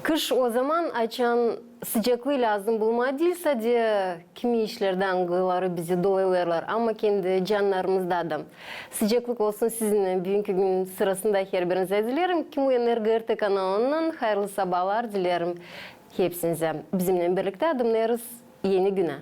Kış o zaman açan sıcaklığı lazım bulmadıysa diye kimi işlerden gıları bizi doyuyorlar ama kendi canlarımızda da sıcaklık olsun sizinle bugünkü gün sırasında her birinize dilerim. Kim Enerji RT kanalından hayırlı sabahlar dilerim hepsinize. Bizimle birlikte adımlarız yeni güne.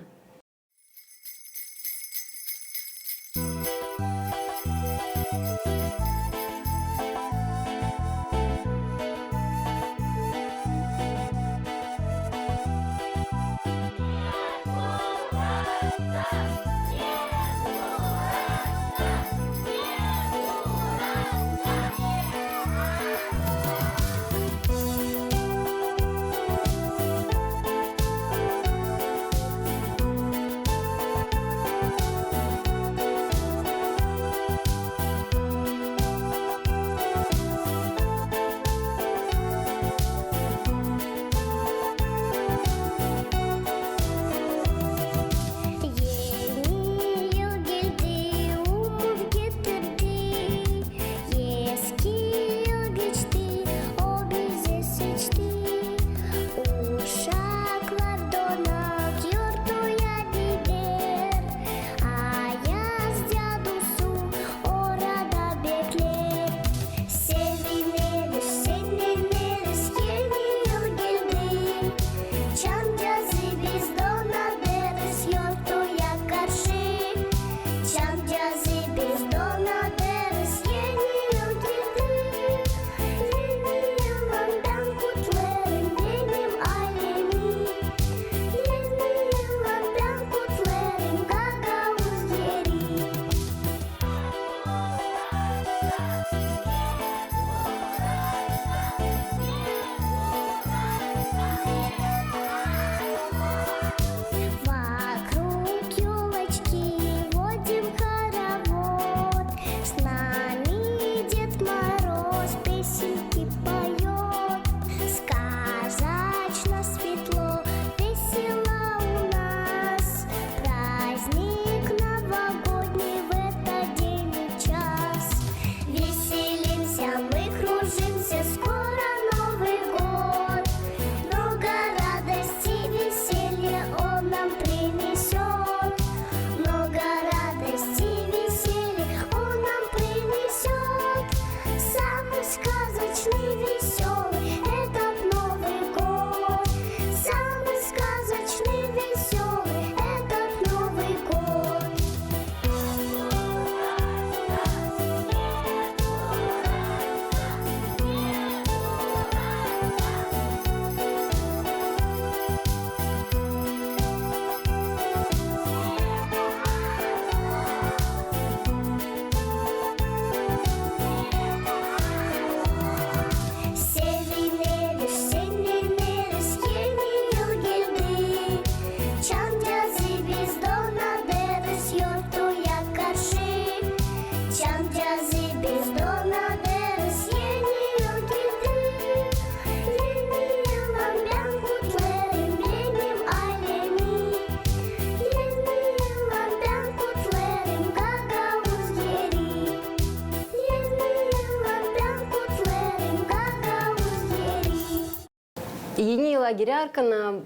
Yeni yıla girerken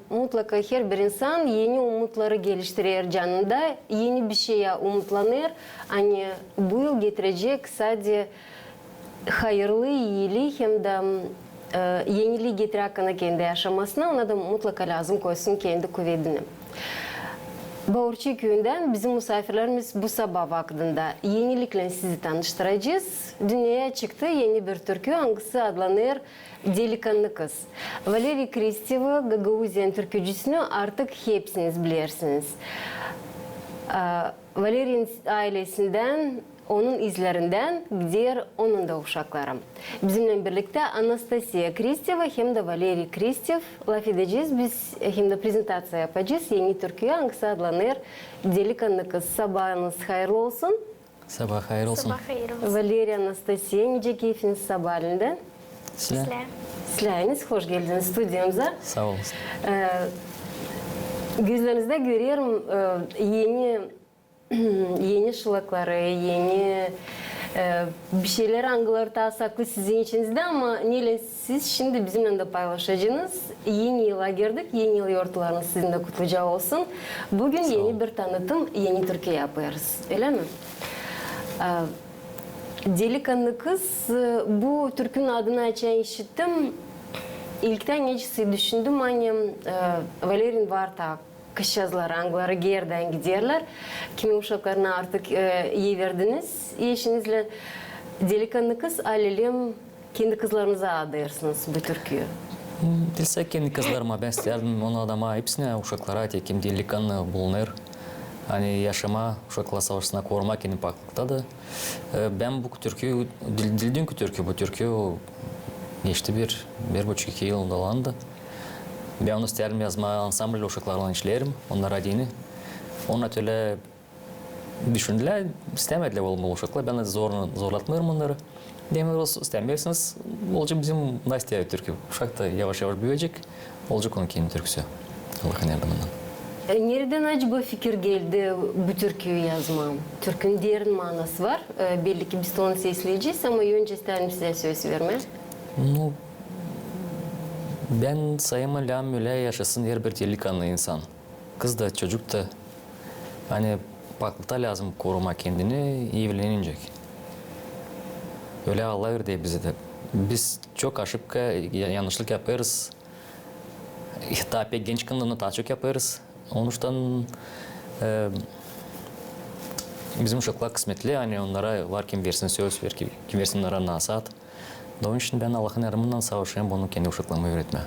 mutlaka her bir insan yeni umutları geliştirir canında. Yeni bir şeye umutlanır. Hani bu yıl getirecek sadece hayırlı, iyiliği hem de yeniliği getirirken kendi yaşamasına ona da mutlaka lazım koysun kendi kuvvetini. Bağırçı köyünden bizim misafirlerimiz bu sabah vaktinde yenilikle sizi tanıştıracağız. Dünyaya çıktı yeni bir türkü hangisi adlanır Delikanlı Kız. Valeri Kristeva, Gagauzyan türkücüsünü artık hepsiniz bilirsiniz. Valeri'nin ailesinden, onun izlerinden gider onun da uşakları. Bizimle birlikte Anastasia Kristeva hem de Valeri Kristev laf edeceğiz. Biz hem de prezentasyonu yapacağız. Yeni türküye hangisi adlanır Delikanlı Kız. Sabahınız hayırlı olsun. Sabah hayırlı olsun. Sabah hayırlı olsun. Valeri, Anastasia, nice keyfiniz sabahından? Sizler? Sizleriniz hoş geldiniz stüdyomuza. Sağ olun. Gözlerinizde görüyorum yeni şılakları, yeni Bir şeyler anılar saklı sizin içinizde ama neyle siz şimdi bizimle de paylaşacağınız. Yeni yıla girdik. Yeni yıl yortularınız sizinle kutlayacağı olsun. Bugün yeni bir tanıtım, yeni Türkiye yapıyoruz. Öyle mi? Delikanlı kız, bu Türk'ün adını açan işittim. İlkten necisi düşündüm. Hani Valerin Varta kış yazıları, angıları geriden giderler. Kimi uşaklarına artık iyi verdiniz. Eşinizle delikanlı kız, ailem kendi kızlarınıza adayarsınız bu türküyü. Bilsek kendi kızlarıma ben isterdim onu adama hepsine uşaklara tekim delikanlı bulunur. Hani yaşama uşakla savaşına koruma kendi paklıkta da. Ben bu türküyü, dünkü türkü bu türküyü geçti bir buçuk iki yıl dolandı. Ben onu isterim yazma ansambl uşaklarla işlerim, onlara dini. Ona öyle düşündüler, istemediler bu uşaklar. Ben de zorlatmıyorum onları. Demir olsun istemiyorsanız, olacak bizim Nastya türkü. Uşak da yavaş yavaş büyüyecek, olacak onun kendi türküsü. Allah'ın yardımından. Nereden acaba fikir geldi bu türküyü yazmam? Türkün derin manası var. Belli ki biz de onu sesleyeceğiz ama önce isterim size söz vermeye. Ну, ben sayımla öyle yaşasın her bir delikanlı insan. Kız da çocuk da hani baklıkta lazım koruma kendini, iyi evlenecek. Öyle Allah verdi bize de. Biz çok aşık yanlışlık yaparız. Tabii genç kızlarını daha çok yaparız. Onun yüzden bizim uşaklar kısmetli yani onlara var kim versin söz ver kim versin onlara nasihat. Onun için ben Allah'ın yardımından savaşıyorum bunu kendi uşaklarıma öğretme.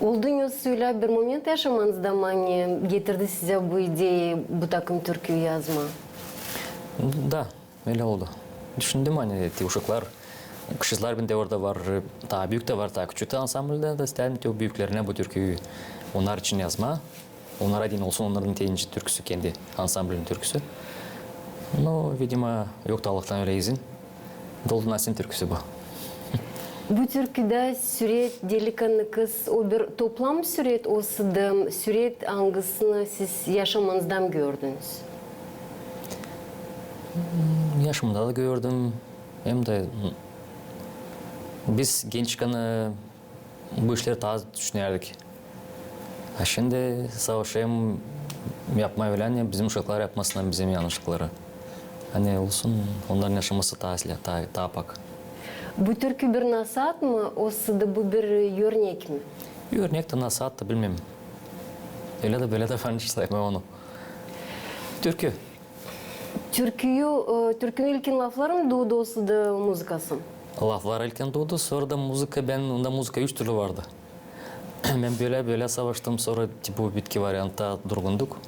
Olduğunuzuyla bir moment yaşamanızda mı hani getirdi size bu ideyi, bu takım türküyü yazma? Da, öyle oldu. Düşündüm hani uşaklar, kızlar bende orada var, daha büyük de var, daha küçük de ansamblede de istedim o büyüklerine bu türküyü onlar için yazma. Onlara din olsun onların teyinci türküsü, kendi ansamblinin türküsü. No, видимо, yoktu Allah'tan öyle izin. Doldu Nasim türküsü bu. Bu türküde süret delikanlı kız o bir toplam süret olsa da süret hangisini siz yaşamanızdan gördünüz? Yaşımda da gördüm. Hem de biz gençken bu işleri daha düşünürdük. Şimdi savaşayım yapmayı ölen ya bizim uşaklar yapmasından bizim yanlışlıkları. Hani olsun onların yaşaması daha pak. Bu türkü bir nasihat mı? Olsa da bu bir örnek mi? Örnek de nasihat da bilmem. Öyle de böyle de ben hiç saymam onu. Türkü. Türkünün ilkin lafları mı doğdu olsa da muzikası mı? Laflar ilken doğdu sonra da müzik, onda müzik 3 türlü vardı. Ben böyle savaştım sonra tipi bitki varyanta durgunduk.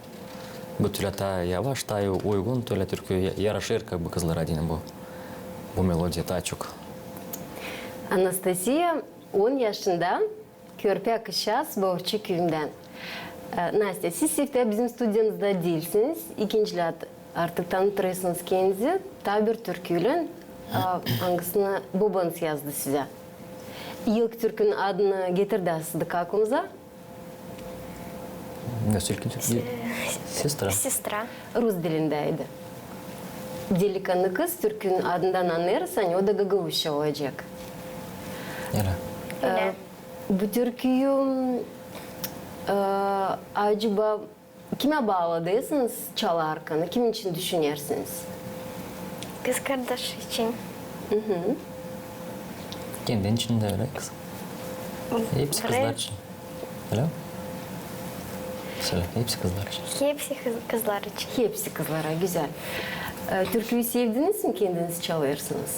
Bu türlü ta yavaş, ta uygun, türlü türkü yaraşır bu kızlara diyeyim bu melodiya daha çok. Anastasia 10 yaşında Körpe Akışas Boğuşçu köyünden. Nastya, siz de bizim stüdyomuzda değilsiniz. İkinciler artık tanıtırsınız kendinizi. Tabi bir türküyle hangisini babanız yazdı size. İlk türkünün adını getirdi aslında aklınıza. Nasıl ilk türkü? Sestra. Сестра. Rus dilindeydi. Delikanlı kız türkünün adından anlarız, hani o da Gagavuşa olacak. Öyle. Öyle. Bu türküyü acaba kime bağladıysanız çalarken, kim için düşünürsünüz? Kız kardeş için. Kendin için de öyle kız. Hepsi kızlar için. Öyle mi? Söyle, hepsi kızlar için. Hepsi kızlar için. Hepsi kızlara, güzel. Türküyü sevdiniz mi, kendiniz çalıyorsunuz?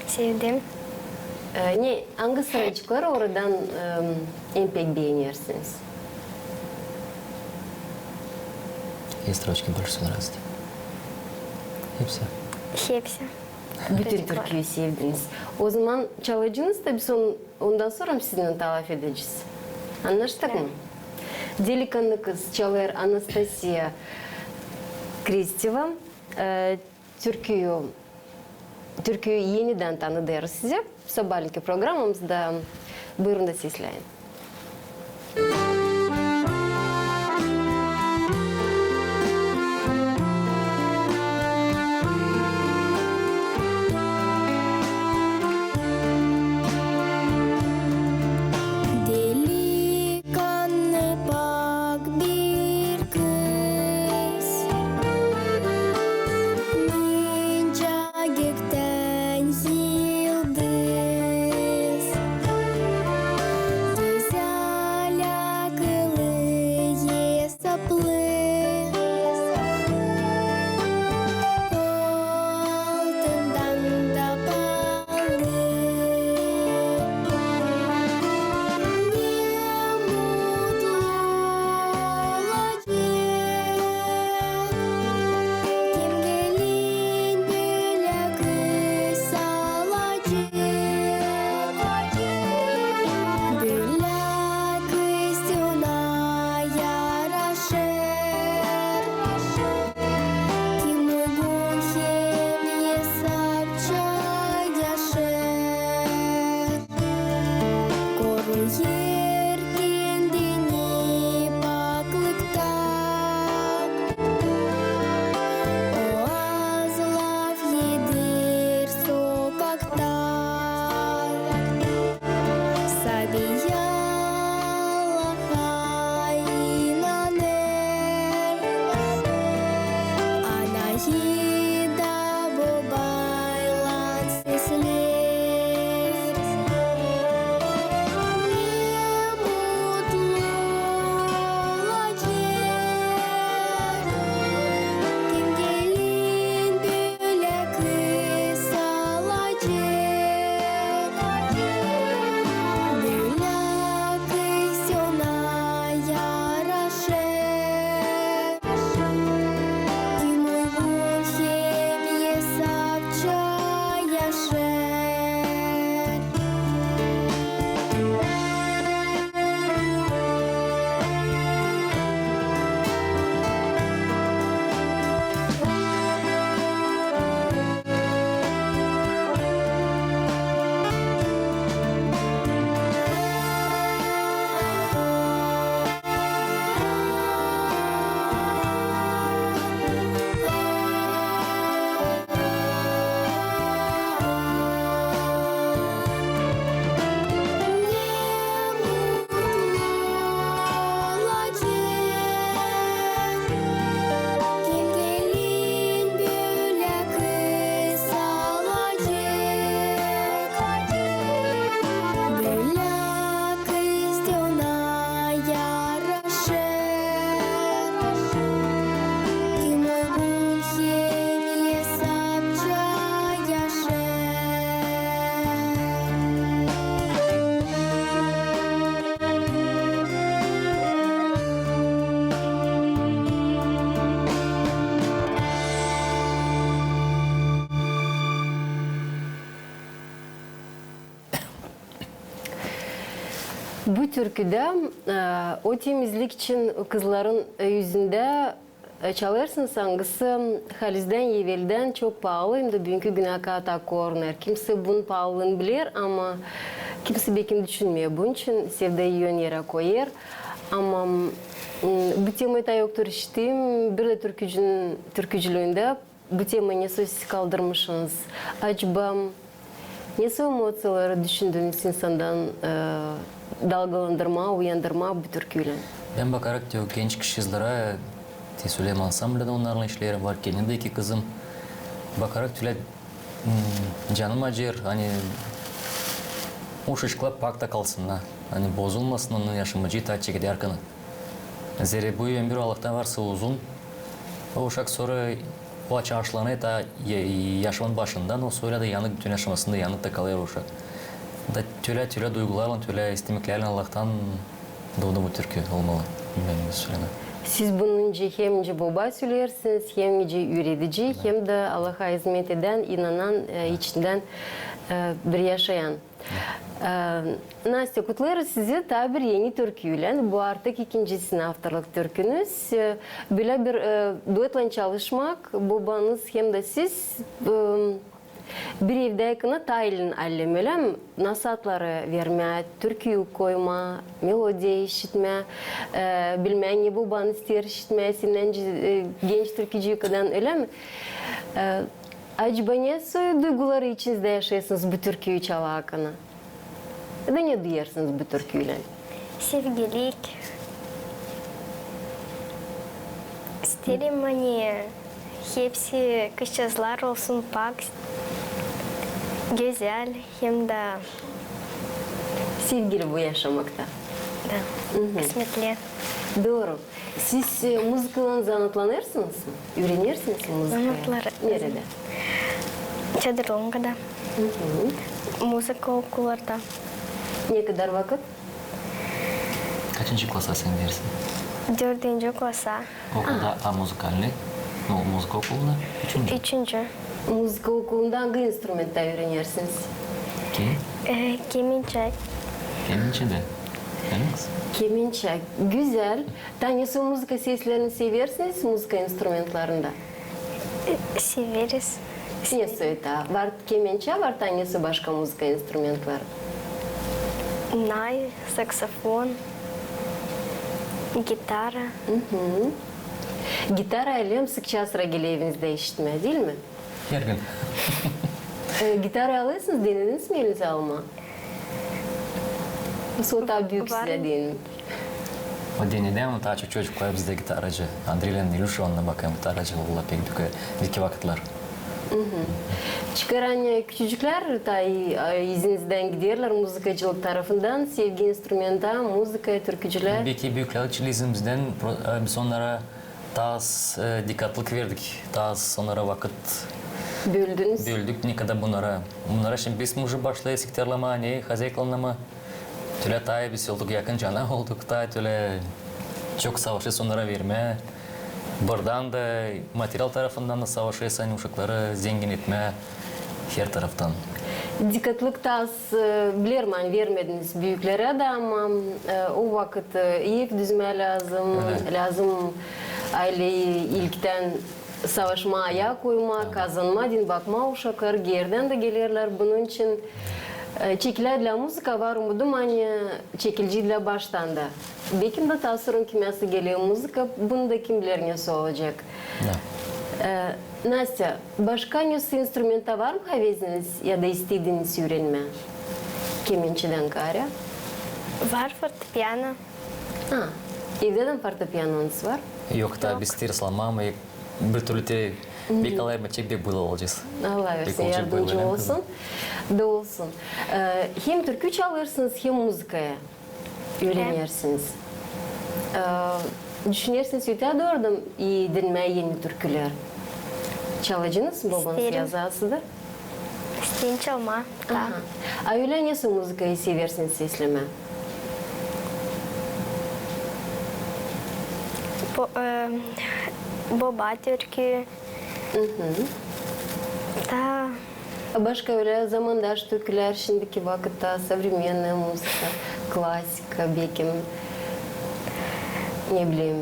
Sevdim. Hangi sıracıkları oradan en pek beğenirsiniz? И строчки больше нравятся. Hepsi. Hepsi. Bütün türküyü sevdiniz. O zaman çalacağınız tabii ondan sonra sizinle talaf edeceğiz. Anlaştık mı? Delikanlı kız çalar Anastasia Kristeva. Türküyü yeniden tanıdırız size. Sabahleyin programımızda buyurun da sesleyin. Bu türküde o temizlik için kızların yüzünde çalırsın sangısı Haliz'den Yevel'den çok pahalı hem de bugünkü güne kadar korunar. Kimse bunun pahalılığını bilir ama kimse bekim düşünmüyor. Bunun için sevdiği yön yere koyar. Ama bu temayı da yoktur işittim. Bir de türkücülüğünde bu temayı ne söz kaldırmışsınız? Acaba ne emosiyaları düşündüğünüz insandan dalgalandırma, uyandırma bu türküyle? Ben bakarak diyor genç kişilere Süleyman Ensemble de onların işleri var. Kendi de iki kızım. Bakarak tüle canım acır. Hani o şişkler pakta kalsınlar. Hani bozulmasın onun yaşamı ciddi çekedi arkana. Zere bu ömür Allah'tan varsa uzun. O uşak sonra o çarşılanı da yaşamın başından o sonra da yanık bütün yaşamasında yanık da kalıyor uşak. Da tüle duygularla, tüle istemeklerle Allah'tan doğdu bu türkü olmalı. Benim söyleme. Siz bununca hem baba söylersiniz, hem üretici, hem de Allah'a hizmet eden, inanan, içinden bir yaşayan. Nastya, kutlarız sizi tabi yeni türküyle. Bu artık ikinci avtorluk türkünüz. Böyle bir duetle çalışmak, babanız hem de siz bir evdekine tayilin allemeli nasatları verme, türküyü koyma, melodiyi işitme, bilmem ne baban ister işitme, senden genç türkücüyü kadar öyle mi? Acaba ne duyguları içinizde yaşıyorsunuz bu türküyü çalarken? Ya da ne duyarsınız bu türküyle? Sevgilik. İsterim hani hepsi kızlar olsun pak. Güzel hem de Sevgili bu yaşamakta. kısmetli. Doğru. Siz müzikle zanatlanırsınız mı? Öğrenirsiniz mi müzikayı? Zanatlar. Nerede? Çadırlınga'da. Müzik okullarda. Ne kadar vakit? Kaçıncı klasa sen dersin? 4. klasa. Okulda müzikalli. Müzik okulunda. Üçüncü. 3. Müzik okulunda hangi instrumenta öğrenirsiniz? Kim? Kemençe. Keminçe de. Değil mi kız? Kemençe. Güzel. Tanesi müzik seslerini seversiniz müzik instrumentlarında? Severiz. Ne söyledi? Var kemençe, var tanesi başka müzik instrumentlar. Nay, saksafon, gitara. Gitara ile sıkça sıra geliyor evinizde işitme değil mi? Her gün. Gitarı alıyorsunuz, denediniz mi elinize alma? Bu daha büyük Var. size değil mi? O denedi ama daha çok çocuklar bizde gitaracı. Andrey'le Nilüş onunla bakayım gitaracı oldular pek büyük vakitler. Çıkaran küçücükler da izinizden gidiyorlar müzikacılık tarafından. Sevgi instrumenta, müzika, türkücüler. Belki büyüklerçiliğimizden biz onlara daha az dikkatlik verdik. Daha az onlara vakit Böldünüz. böldük. Ne kadar bunlara şimdi biz müzik başlayız sikterlama, ne hazayıklanma. Tüle tayı biz olduk yakın cana olduk da tüle çok savaşı onlara verme. Buradan da materyal tarafından da savaşı uşakları zengin etme her taraftan. Dikkatlik de az bilirim hani vermediniz büyüklere de ama o vakit iyi düzme lazım. Evet. Lazım aileyi ilkten savaşmaya koyma, kazanma, din bakma uşaklar geriden de gelirler. Bunun için çekilerle müzika var umudum hani çekilciyle baştan da. Belki de tasarım kimyası geliyor müzika, bunu da kim bilir nesi olacak. Nastya, başka nesi instrumenta var mı heveziniz ya da istediğiniz öğrenme? Kemençeden gayrı? Var fortepiano. Ha, evde de fortepiyanonuz var. Yok da biz ters almam ve bir türlü bir kalay maçı bir bulu olacağız. Allah versin, olacak yardımcı böyle. olsun. Da olsun. Hem türkü çalırsınız hem müzikaya öğrenirsiniz. Düşünürsünüz öte doğrudan iyi dinmeye yeni türküler. Çalacağınız mı babanız İsterim. yazasıdır? İsteyin çalma. Da. А öyle nasıl müzikayı seversiniz sesleme? Baba türkü. Da Başka öyle zamandaş türküler şimdiki vakitte современная muzika, klasika, bekim, ne bileyim,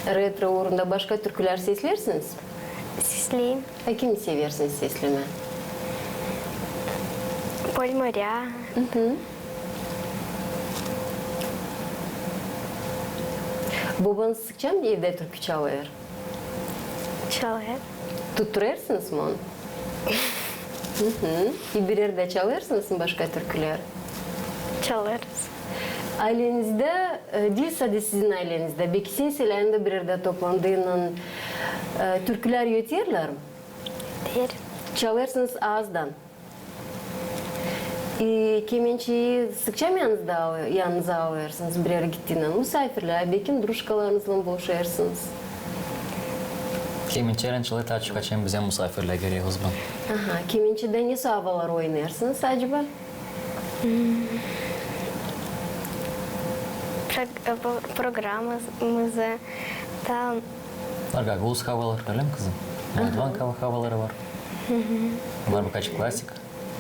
retro uğrunda başka türküler seslersiniz? Сеслим, Kimi seversiniz sesleme? Поль моря, Babanız sıkça mı evde türkü çalıyor? Человек, Tutturuyorsunuz mu onu? Bir yerde çalıyorsunuz mu başka türküler? Çalarız. Ailenizde, değilse sizin ailenizde, belki sinsilerinde bir yerde toplandığının türküler yötüyorlar mı? Değil. Çalırsınız ağızdan. Kemençeyi sıkça mı yanınıza alıyorsunuz bir yere gittiğinden? Misafirler, belki druşkalarınızla buluşuyorsunuz. Kemençeyle çalıp açık açayım bize misafirler geliyor o zaman. Aha, kemençede ne havalar oynarsınız acaba? Programımızı tam Var gaguz havalar öyle mi kızım? Moldvan havaları var. Var birkaç klasik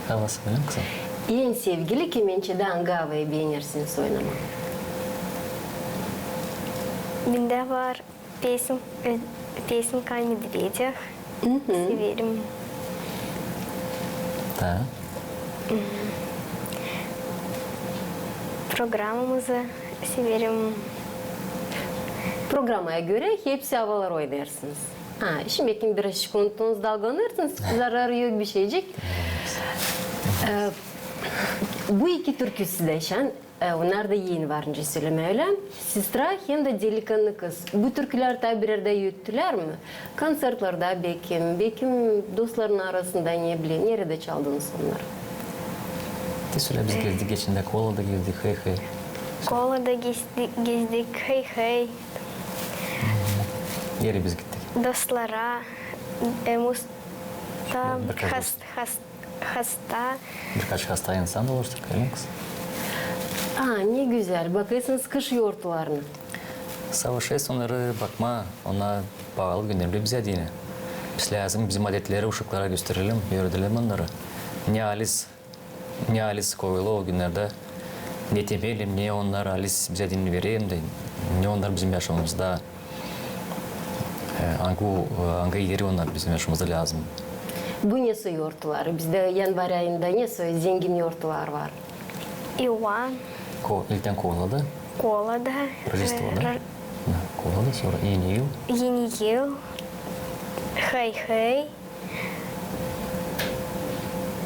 havası öyle mi kızım? En sevgili kemençede hangi havayı beğenirsiniz oynamak? bende var песенка о медведях. Severim. Da. Programımızı severim. Programaya göre hepsi havalar oynarsınız. Ha, şimdi belki biraz şık unuttuğunuz dalgalanırsınız. Zararı yok bir şeycik. Bu iki türküsü de onlar da yeni varınca söyleme öyle. Sistra hem de delikanlı kız. Bu türküler tabi bir yerde yürüttüler mi? Konsertlerde belki dostların arasında ne bileyim, nerede çaldınız onları? Söyle biz gezdik geçinde kolada gezdik hey hey. Kolada gezdik, hey hey. Yere biz gittik. Dostlara, tam Birkaç hasta. Birkaç hasta insan dolaştık öyle mi kızım? Ne güzel. Bakıyorsunuz kış yoğurtlarını. Savaşıyoruz onları bakma, ona bağlı günlerinde bize dine. Biz lazım bizim adetleri uşaklara gösterelim, öğretelim onları. Ne alis koyulu o günlerde ne temelim, ne onlar alis bize din vereyim de ne onlar bizim yaşamımızda hangi yeri onlar bizim yaşamımızda lazım. Bu ne su yoğurtları? Bizde yanvar ayında ne su zengin yoğurtlar var. Иван, İlkten kovaladı, Колода, Рождество'da. Kovaladı sonra yeni yıl. Yeni yıl, hey hey.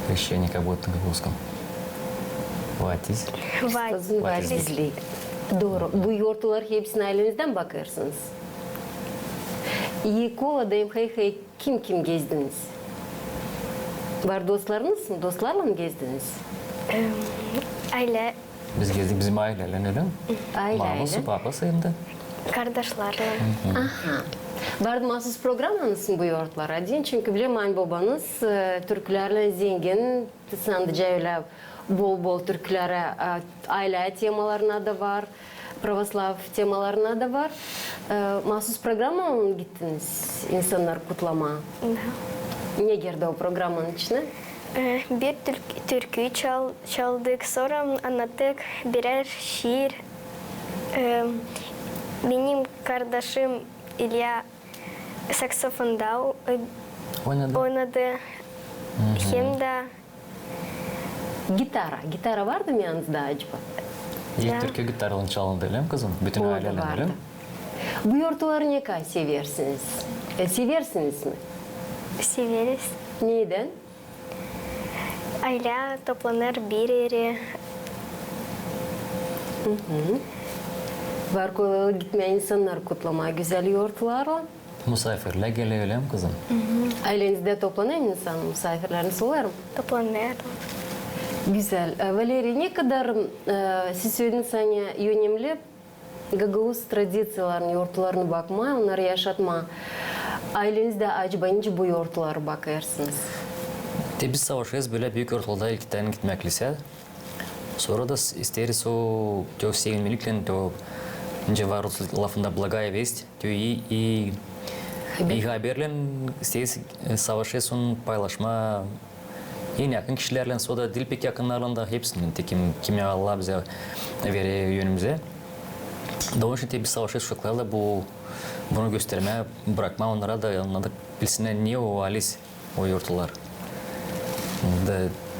Крещение будет на русском. Ватись. Sazın valizli. Doğru. Bu yoğurtlar hepsini ailenizden bakırsınız. Koladayım hey kim gezdiniz? Var dostlarınız mı? Dostlarla mı gezdiniz? Aile, Biz gezdik bizim aileyle öyle mi? Maması, Aile. papası hem de. kardeşlerle. Aha. Vardı mahsus programınız mı bu yoğurtlara deyin? Çünkü bileyim anne babanız Türklerle zengin, sandıca öyle bol Türklere aile temalarına da var, pravoslav temalarına da var. Mahsus programa mı gittiniz insanlar kutlama? Ne girdi o programın içine? Bir türkü çaldık, sonra anlattık birer şiir. Benim kardeşim İlya saksafonda oynadı. Hem de Gitara vardı mı yanınızda acaba? İlk Türkiye gitarla çalındı öyle mi kızım? Bütün Orada aileyle öyle vardı. mi? Bu yoğurtları ne kadar seversiniz? Seversiniz mi? severiz. Neden? Aile toplanır bir yere. Var kolayla gitmeyen insanlar kutlama güzel yoğurtlarla. Misafirler geliyor öyle mi kızım? Ailenizde toplanan insan misafirleriniz olur mu? Toplanır. Güzel. Valeri, ne kadar siz söylediniz hani önemli Gagavuz tradisiyalarını, yoğurtlarını bakma, onları yaşatma. Ailenizde acaba nice bu yoğurtlara bakıyorsunuz? Biz savaşıyoruz böyle büyük ortalıkta ilk tane gitmek lise. Sonra da isteriz o çok sevimlilikle то önce var lafında благая весть, то и haberle isteriz savaşıyorsun paylaşma En yakın kişilerle soda dil pek yakınlarında hepsinin kimya Allah bize veriyor yönümüze. Doğru için bir savaşa uşaklarla bunu göstermeye bırakma onlara da anladık bilsinler niye o alis o yurtlar.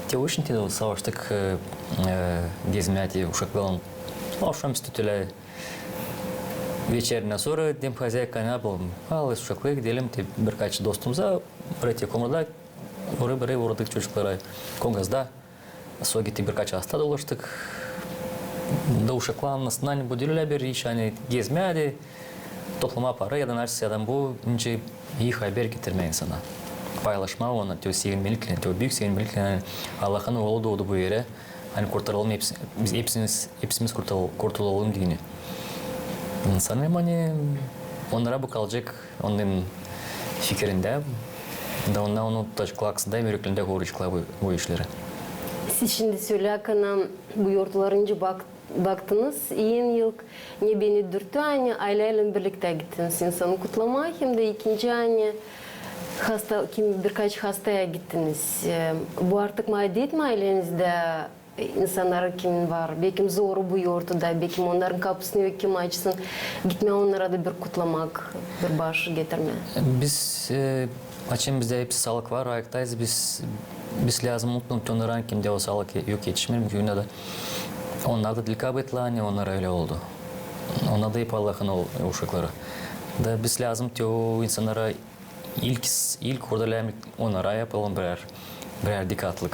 Te için de savaştık gezmeye uşakların akşamüstü вечерine sonra dem хозяйка ne yapalım? Al uşaklara gidelim birkaç dostumuza buraya komada oraya uğradık çocuklara Kongaz'da. Sonra gittik birkaç hasta dolaştık. Da uşakların aslında bu diliyle bir iş hani gezmeye toplama para ya da narsiyadan bu önce iyi haber getirme insana. Paylaşma ona, teo sevinmelikle, teo büyük sevinmelikle Allah'ın oğlu doğdu bu yere. Hani kurtaralım biz hepsimiz kurtulalım diyeni. Sanırım hani onlara bu kalacak onun fikrinde. Da onu taşıklaksında yüreklerinde uğraşıklar bu işleri. Siz şimdi söylerken bu yurtlarınca baktınız, yeni yıl ne beni dürttü, hani aileyle birlikte gittiniz insanı kutlama, hem de ikinci hani birkaç hastaya gittiniz. Bu artık maddiyet mi ailenizde insanlar kim var? Belki zor bu yurtta, belki onların kapısını kim açsın, gitme onlara da bir kutlamak, bir baş getirme. Biz açın bizde hepsi sağlık var, ayaktayız. Biz lazım mutluluk onların kimde o sağlık yok yetişmiyor mümkün de. Onlar da dil kabetli hani onlar öyle oldu. Onlar da hep Allah'ın uşakları. Da biz lazım ki o insanlara ilk orada onlara yapalım birer dikkatlik.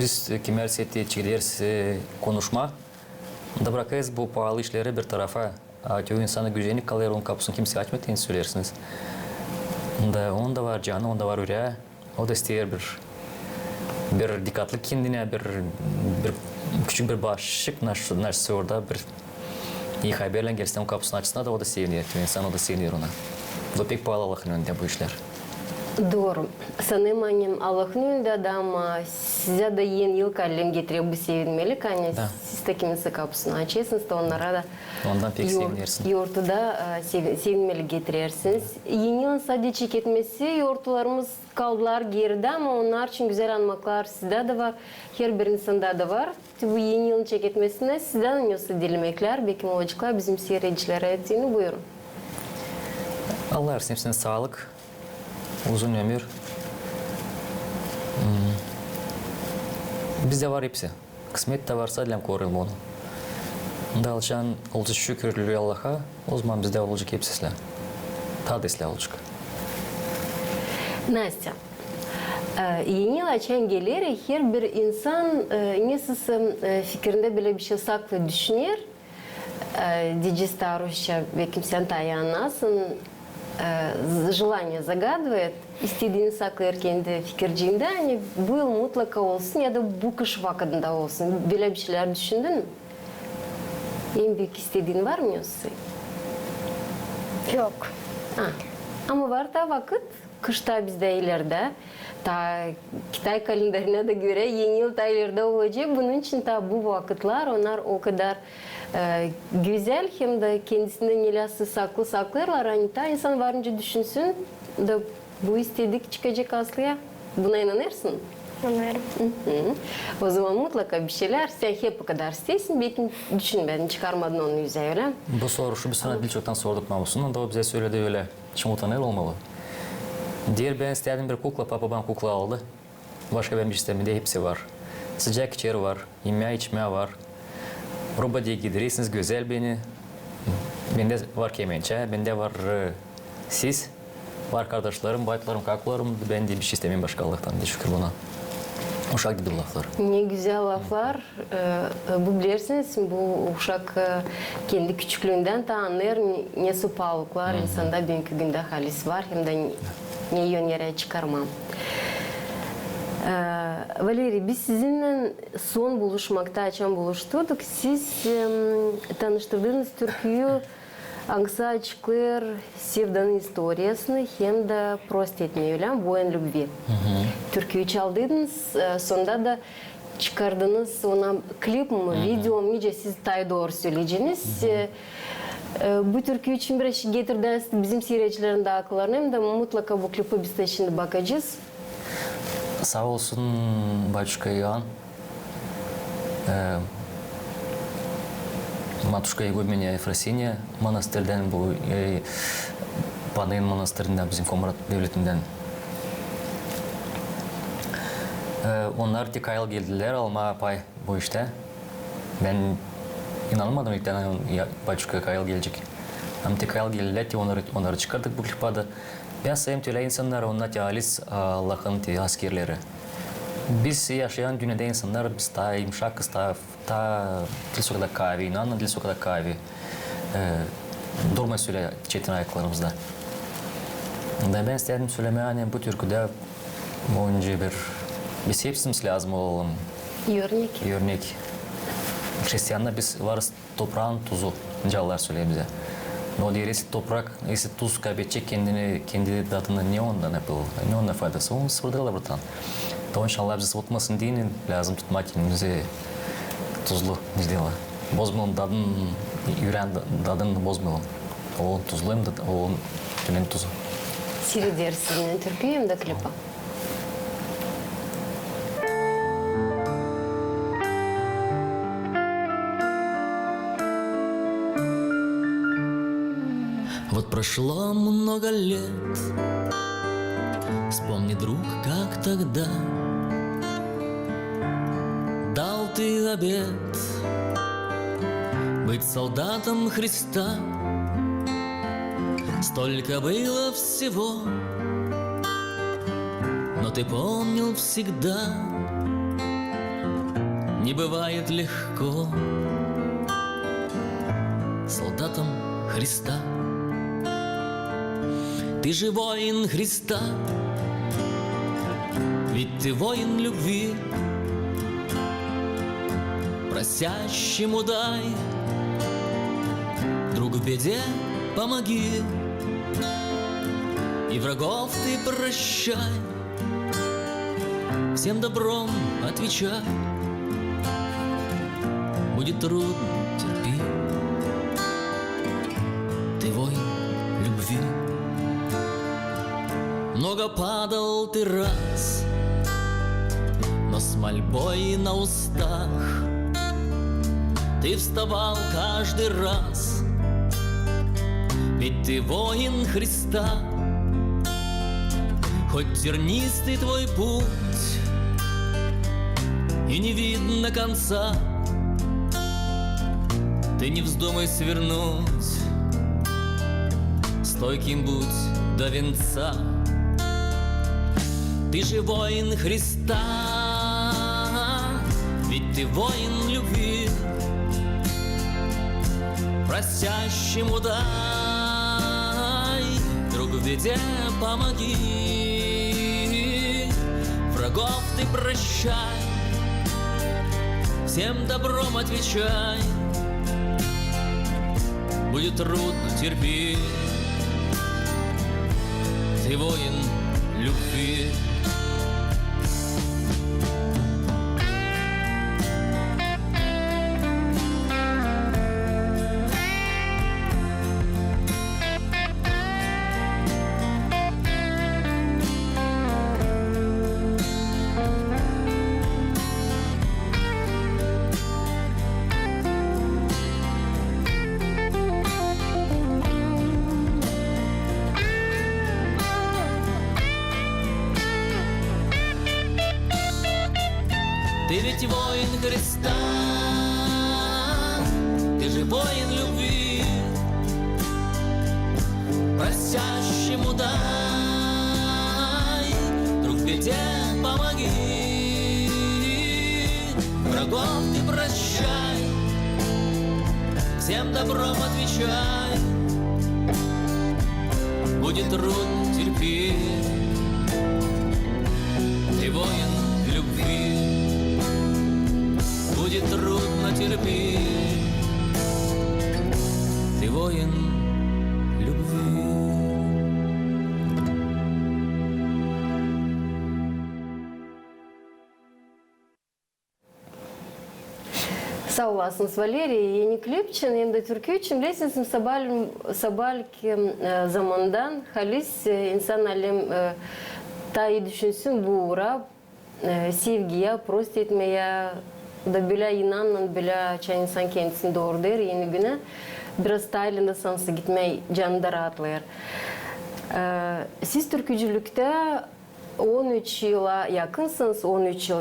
Biz kemersiyeti çıkıyoruz konuşma. Da bırakırız bu pahalı işleri bir tarafa. Atıyor insana gücenlik kalır, onun kapısını kimse açmadığını söylersiniz. Da onda var canı, onda var yüreği. O da ister bir dikkatli kendine, bir küçük bir başlık narsı orada bir iyi haberle gelsin onun kapısını açsın da o da seviniyor. İnsan o da seviniyor ona. Bu pek pahalı Allah'ın önünde bu işler. Doğru. Sanırım annem Allah'ın önünde ama size de yeni yıl kalem getiriyor bu sevinmelik. Hani siz de kiminse kapısını açıyorsunuz da onlara da ondan pek sevinirsin. Yurtta da sevinmelik getirirsiniz. Yeni yılın sadece çeketmesi yurtlarımız kaldılar geride ama onlar için güzel anmaklar sizde de var. Her bir insanda da var. Bu yeni yılın çeketmesine sizden nasıl dilemekler, belki olacaklar bizim seyircilere ettiğini buyurun. Allah versin hepsine sağlık. Uzun ömür. Bizde var hepsi. Kısmet de varsa dilem koruyalım onu. Dalşan olacak şükürlülüğü Allah'a, o zaman bizde olacak hepsi. Daha da islah olacak. Настя, yeni yıl açan gelir, her bir insan nasıl fikrinde böyle bir şey saklı düşünür. Диджи старуща, belki sen tayanasın, желание загадывает, istediğini saklar kendi fikirciğinde, hani bu yıl mutlaka olsun ya da bu kış vakitinde olsun. Böyle bir şeyler düşündün mü? En büyük istediğin var mı yoksa? Yok. Ama var da vakit, kışta bizde ileride. Ta Kitay kalenderine de göre yeni yıl da ileride olacak. Bunun için ta bu vakitler onlar o kadar güzel hem de kendisinden nelası saklarlar. Hani ta insan varınca düşünsün da bu istedik çıkacak aslıya. Buna inanırsın. Umarım. O zaman mutlaka bir şeyler sen hep bu kadar istesin. Belki düşünmedin, çıkarmadın onu yüze öyle. Bu soru biz sana birçoktan sorduk namusunu da o bize söyledi öyle. Şimdi utanır olmalı. Diğer ben istedim bir kukla, papa bana kukla aldı. Başka ben bir istemedi, hepsi var. Sıcak içeri var, yemeğe içmeye var. Roba diye giderirsiniz, güzel beni. Bende var kemençe, bende var siz. Var kardeşlerim, baytlarım, kaklarım. Ben de bir şey istemeyim başka Allah'tan diye şükür buna. Uşak gibi laflar. Ne güzel laflar. Bu bilirsiniz, bu uşak kendi küçüklüğünden tanır. Ne sopalıklar insanda bugünkü günde halis var. Hem de ne yön yere çıkarmam. Valeri, biz sizinle son buluşmakta açan buluşturduk. Siz tanıştırdığınız türküyü Angsa açıklar Sevda'nın historiasını hem de Prost etmeyi öyle Voyan Любви. Türküyü çaldınız, sonunda da çıkardınız ona klip mi, video mu, iyice siz tay doğru söyleyeceğiniz. Bu türkü için bir şey getirdiğiniz bizim seyircilerin de akıllarına da mutlaka bu klipi biz de şimdi bakacağız. Sağ olsun Батюшка Иоанн. Матушка Игуменя Ефросинья монастырдан, bu Panayın monastırından, bizim Komrat devletinden. Onlar tek ayıl geldiler alma pay bu işte. Ben inanmadım ilk tane Батюшка ayıl gelecek. Ama tek ayıl geldiler ki onları çıkardık bu klipada. Ben sayım tüyle insanlar, onlar tealis Allah'ın askerleri. Biz yaşayan dünyada insanlar, biz daha yumuşakız, daha dil sokada kahve, inanın dil sokada kahve. Durma söyle çetin ayaklarımızda. Ben istedim söylemeye, hani bu türküde önce biz hepsimiz lazım olalım. Örnek. Hristiyanlar biz varız toprağın tuzu, Allah söylüyor bize. No diğerisi toprak, ise tuz kaybedecek kendi tadını ne ondan yapılır, ne ondan faydası, onu sıfırdalar buradan. Da inşallah bizi soğutmasın diye lazım tutmak kendimizi tuzlu izliyorlar. Bozmayalım tadını, yüreğin tadını bozmayalım. O tuzlu hem de o tünen tuzu. Seyrediyoruz sizinle türküyü hem de klipa. Вот прошло много лет, вспомни, друг, как тогда дал ты обет быть солдатом Христа. Столько было всего, но ты помнил всегда, не бывает легко солдатом Христа. Ты же воин Христа, ведь ты воин любви. Просящему дай, друг в беде помоги, и врагов ты прощай, всем добром отвечай. Будет трудно, терпи, ты воин любви. Много падал ты раз, но с мольбой на устах ты вставал каждый раз, ведь ты воин Христа. Хоть тернистый твой путь и не видно конца, ты не вздумай свернуть, стойким будь до венца. Ты же воин Христа, ведь ты воин любви. Просящему дай, друг в беде помоги, врагов ты прощай, всем добром отвечай. Будет трудно, терпи, ты воин любви. Ты ведь воин Христа, ты же воин любви. Просящему дай, друг в беде помоги, врагов ты прощай, всем добром отвечай. Будет трудно, терпи, ты воин любви. Будет трудно, терпи, ты воин любви. Sağ olasınız Valeriy. Yeni klip için hem de Türkiye için bilesiniz sabahki zamandan halis insan alem tayı düşünsün bu uğra sevgiye, prost etmeye da bile inanan bile çay insan kendisini doğru der yeni güne biraz Tayland'a sansı gitmeyi canı rahatlar. Siz türkücülükte 13 yıla yakınsınız, 13 yıl,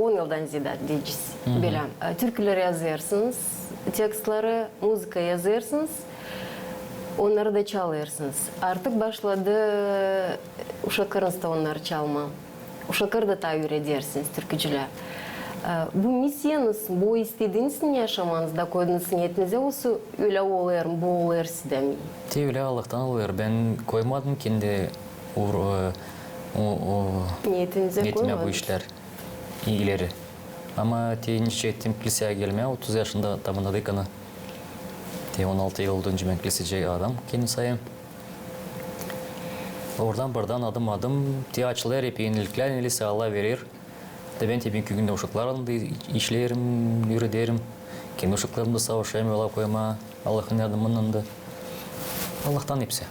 10 yıldan ziyade diyeceğiz. Bilem. Türküleri yazıyorsunuz, tekstleri, müzika yazıyorsunuz, onları da çalıyorsunuz. Artık başladı uşaklarınızda onları çalma. Uşakları da tayyip edersiniz türkücüler. Bu misyanız, bu istediğiniz yaşamanızda koyduğunuz niyetinize olsa öyle olur, bu olur size mi? Öyle Allah'tan olur. Ben koymadım kendi Niyetinize niyetime bu koymadınız. işler iyileri. Ama niçe ettim kiliseye gelmeye 30 yaşında tamamladık ana. 16 yıl olduğunca ben kilisece adam kendim sayayım. Oradan buradan adım adım açılar hep yenilikler nelisi Allah verir. De ben tabii ki günde uşaklar alındı, işlerim, yürüderim. Kendi uşaklarımda savaşayım, yola koyma, Allah'ın yardımının da. Allah'tan hepsi.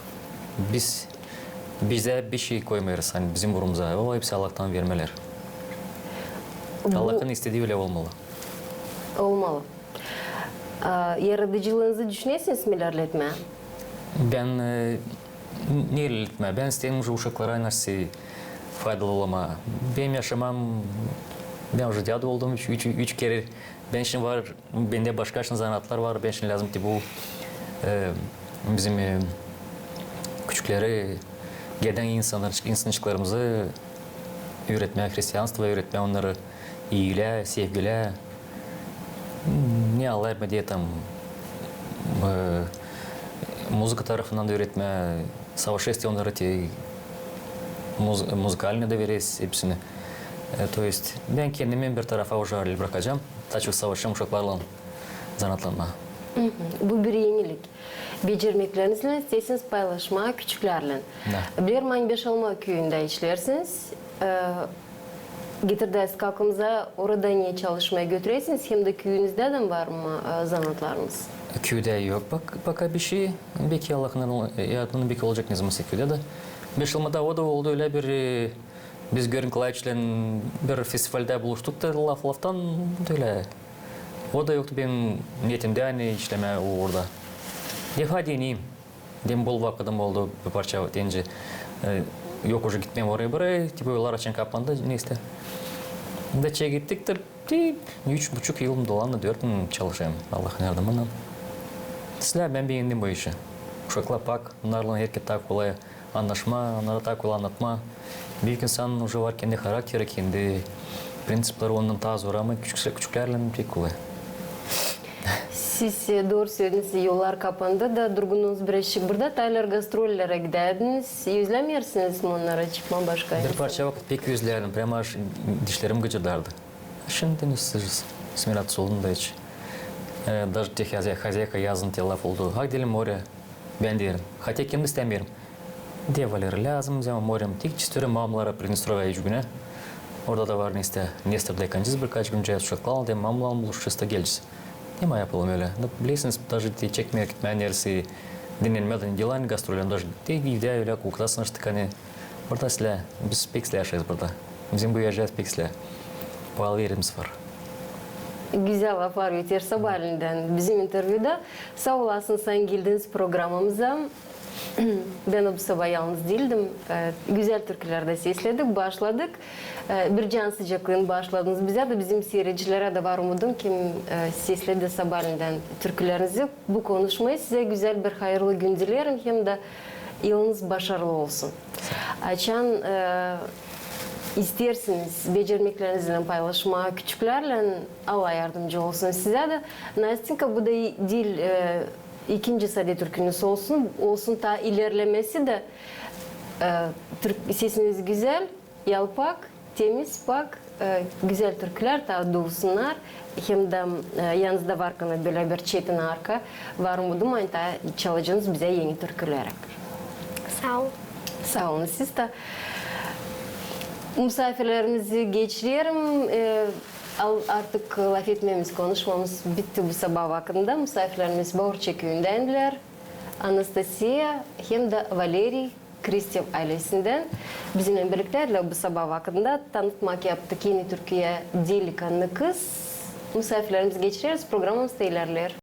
Bize bir şey koymayırız, hani bizim burumuza. O hepsi Allah'tan vermeler. Allah'ın istediği öyle olmalı. Olmalı. Yaratıcılığınızı düşünüyorsunuz mu ilerletme? Ben ne ilerletme? Ben istedim uşaklara nasıl faydalı olma. Benim yaşamam, ben уже dede oldum üç kere. Ben şimdi var, bende başka zanatlar var. Ben şimdi lazım ki bu bizim küçükleri gelen insancıklarımızı öğretmeye, Hristiyanство öğretmeye, onları iyiliğe, sevgiliğe, ne Allah ermediye tam müzik tarafından da öğretmeye, savaşeste onları müzikальne de veririz hepsini. То есть ben kendimi bir tarafa уже bırakacağım. Taçık savaşım uşaklarla zanatlanma. Bu bir yenilik. Becermeklerinizle isterseniz paylaşma küçüklerle. Bilir 5 Alma köyünde işlersiniz. Getirdiğiniz kalkımıza orada niye çalışmaya götürüyorsunuz? Hem de köyünüzde de var mı zanatlarınız? Köyde yok. Bak bir şey. Belki Allah'ın yardımı belki olacak ne zaman köyde de. 5 Alma'da o da oldu öyle bir biz Görün Kılayç'la bir festivalde buluştuk da laftan öyle. O da yoktu benim niyetimde hani işleme orada. Hadi deneyeyim. Dem bol vakıdım oldu bir parça deyince. Yok уже gitmem oraya tipi yollar açan kapandı neyse. Daça'ya gittik de 3,5 yılım dolandı 4 yıl çalışayım Allah'ın yardımıyla. Sizler ben beğendim bu işi. Uşaklar pak, onlarla herkes tak kolay anlaşma, onlara tak kolay anlatma. Büyük insan уже var kendi karakteri, kendi prensipleri ondan daha zor ama küçüklerle pek kolay. Siz doğru söylediniz, yollar kapandı da durgunluğunuz bir eşik burada. Taylar gastrollere giderdiniz. Yüzlemiyorsunuz mu onlara çıkma başka? Bir parça vakit pek yüzlerdim. Prema dişlerim gıcırdardı. Şimdi ne смираться oldu da hiç. Даже те хозяйка yazın te laf oldu. Hadi gidelim oraya. Ben derim. Хотя kim de istemiyorum. Devaler lazım. Zaman morim. Tek çiftleri mamlara Приднестровья güne. Orada da var neyse. Nestor'da kancız birkaç gün cihaz uşaklar. Dem mamlam buluşçusta geleceğiz. Nima yapalım öyle. Bilirsiniz, даже çekmeye gitmeyen neresi dinlenmeden gelen gastrolün даже evde öyle koklasın işte hani burada sizler, biz pek sizler yaşayız burada. Bizim bu yaşayız pek sizler. Pahalı yerimiz var. Güzel laf var Yeter Sabahli'nden bizim intervyuda. Sağ olasın sen geldiniz programımıza. Ben bu sabah yalnız değildim. Güzel türkülerde sesledik, başladık. Bir can sıcaklığın başladınız bize de bizim seyircilere de var umudum ki sesledi Sabahli'nden türkülerinizi. Bu konuşmayı size güzel bir hayırlı gün dilerim. Hem de yılınız başarılı olsun. Açan istersiniz becermeklerinizle paylaşma küçüklerle Allah yardımcı olsun size de. Nastinka bu da değil ikinci sade türkünüz olsun ta ilerlemesi de sesiniz güzel, yalpak, temiz, pak, güzel türküler ta duysunlar. Hem de yanınızda varken böyle bir çetin arka var umudum ta çalacağınız bize yeni türküler. Sağ ol. Sağ olun siz de. Misafirlerimizi geçirelim. Artık laf etmemiz, konuşmamız bitti bu sabah vakında. Misafirlerimiz Bağırçı köyündendiler. Anastasia hem de Valeri Kristev ailesinden bizimle birlikteler bu sabah vakında tanıtmak yaptık yeni Türkiye delikanlı kız. Misafirlerimizi geçiririz, programımız da ilerler.